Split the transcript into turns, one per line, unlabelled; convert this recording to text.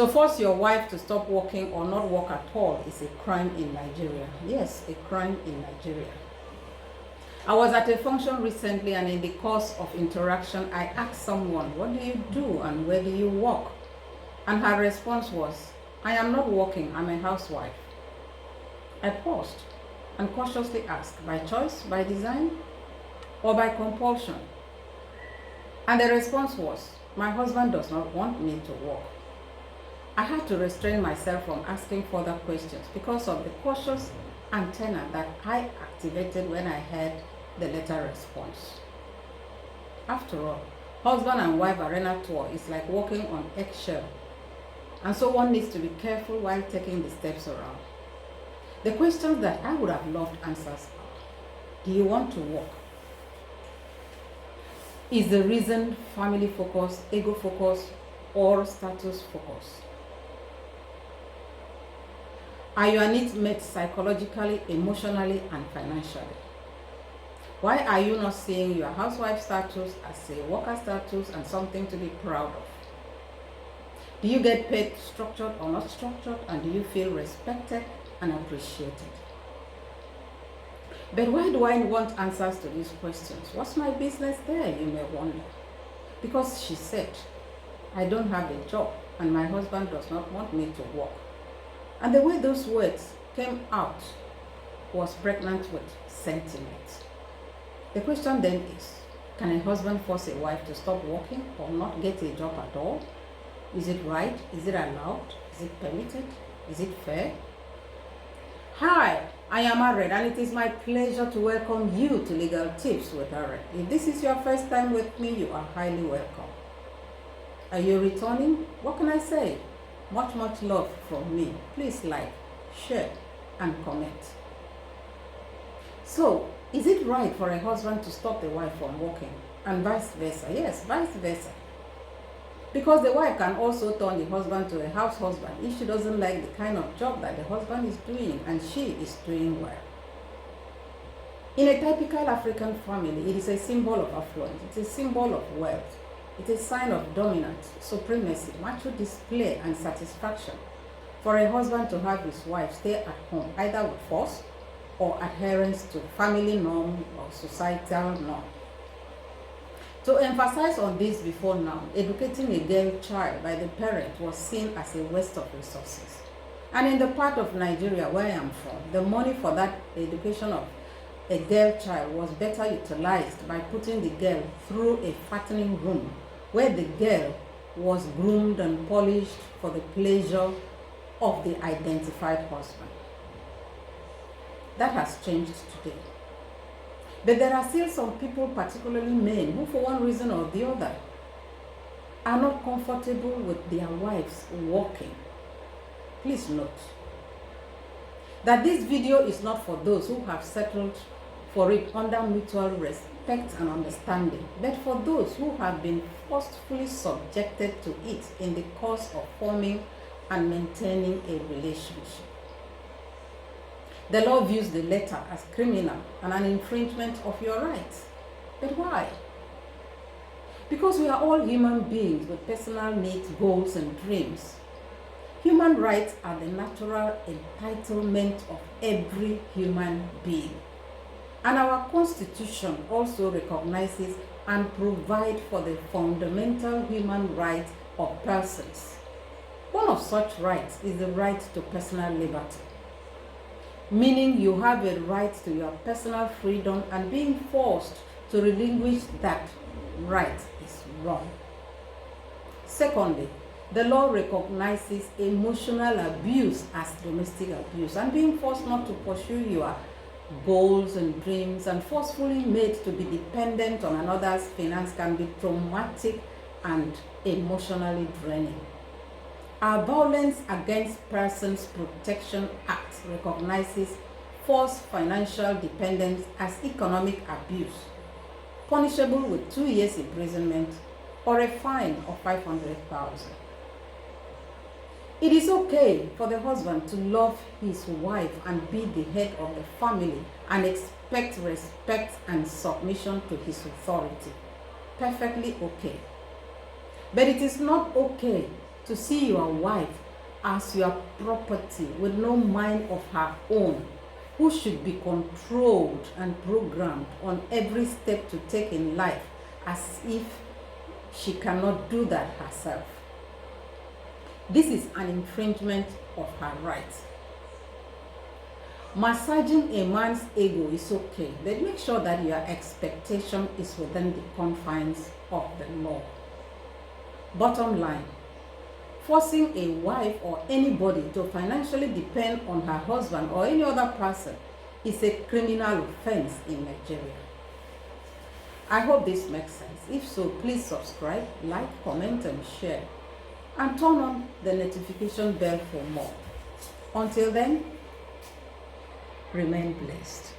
So force your wife to stop working or not work at all is a crime in Nigeria. Yes, a crime in Nigeria. I was at a function recently, and in the course of interaction, I asked someone, "What do you do and where do you work?" And her response was, "I am not working, I'm a housewife." I paused and cautiously asked, by choice, by design, or by compulsion? And the response was, "My husband does not want me to work." I had to restrain myself from asking further questions because of the cautious antenna that I activated when I heard the latter response. After all, husband and wife arena tour is like walking on eggshell, and so one needs to be careful while taking the steps around. The questions that I would have loved answers are: do you want to work? Is the reason family focused, ego focused, or status focused? Are your needs met psychologically, emotionally, and financially? Why are you not seeing your housewife status as a worker status and something to be proud of? Do you get paid structured or not structured, and do you feel respected and appreciated? But why do I want answers to these questions? What's my business there, you may wonder? Because she said, "I don't have a job and my husband does not want me to work." And the way those words came out was pregnant with sentiment. The question then is, can a husband force a wife to stop working or not get a job at all? Is it right? Is it allowed? Is it permitted? Is it fair? Hi, I am Ared, and it is my pleasure to welcome you to Legal Tips with Ared. If this is your first time with me, you are highly welcome. Are you returning? What can I say? Much love from me. Please like, share, and comment. So, is it right for a husband to stop the wife from working, and vice versa? Yes, vice versa. Because the wife can also turn the husband to a house husband if she doesn't like the kind of job that the husband is doing and she is doing well. In a typical African family, it is a symbol of affluence, it's a symbol of wealth, it's a sign of dominance, supremacy, macho display, and satisfaction for a husband to have his wife stay at home, either with force or adherence to family norm or societal norm. To emphasize on this before now, educating a girl child by the parent was seen as a waste of resources. And in the part of Nigeria where I am from, the money for that education of a girl child was better utilized by putting the girl through a fattening room where the girl was groomed and polished for the pleasure of the identified husband. That has changed today. But there are still some people, particularly men, who for one reason or the other are not comfortable with their wives working. Please note that this video is not for those who have settled for it under mutual respect and understanding, but for those who have been forcefully subjected to it in the course of forming and maintaining a relationship. The law views the letter as criminal and an infringement of your rights. But why? Because we are all human beings with personal needs, goals, and dreams. Human rights are the natural entitlement of every human being. And our Constitution also recognizes and provides for the fundamental human rights of persons. One of such rights is the right to personal liberty, meaning you have a right to your personal freedom, and being forced to relinquish that right is wrong. Secondly, the law recognizes emotional abuse as domestic abuse, and being forced not to pursue your goals and dreams and forcefully made to be dependent on another's finance can be traumatic and emotionally draining. Our Violence Against Persons Protection Act recognizes forced financial dependence as economic abuse, punishable with 2 years imprisonment or a fine of 500,000. It is okay for the husband to love his wife and be the head of the family and expect respect and submission to his authority. Perfectly okay. But it is not okay to see your wife as your property with no mind of her own, who should be controlled and programmed on every step to take in life as if she cannot do that herself. This is an infringement of her rights. Massaging a man's ego is okay, but make sure that your expectation is within the confines of the law. Bottom line, forcing a wife or anybody to financially depend on her husband or any other person is a criminal offense in Nigeria. I hope this makes sense. If so, please subscribe, like, comment, and share, and turn on the notification bell for more. Until then, remain blessed.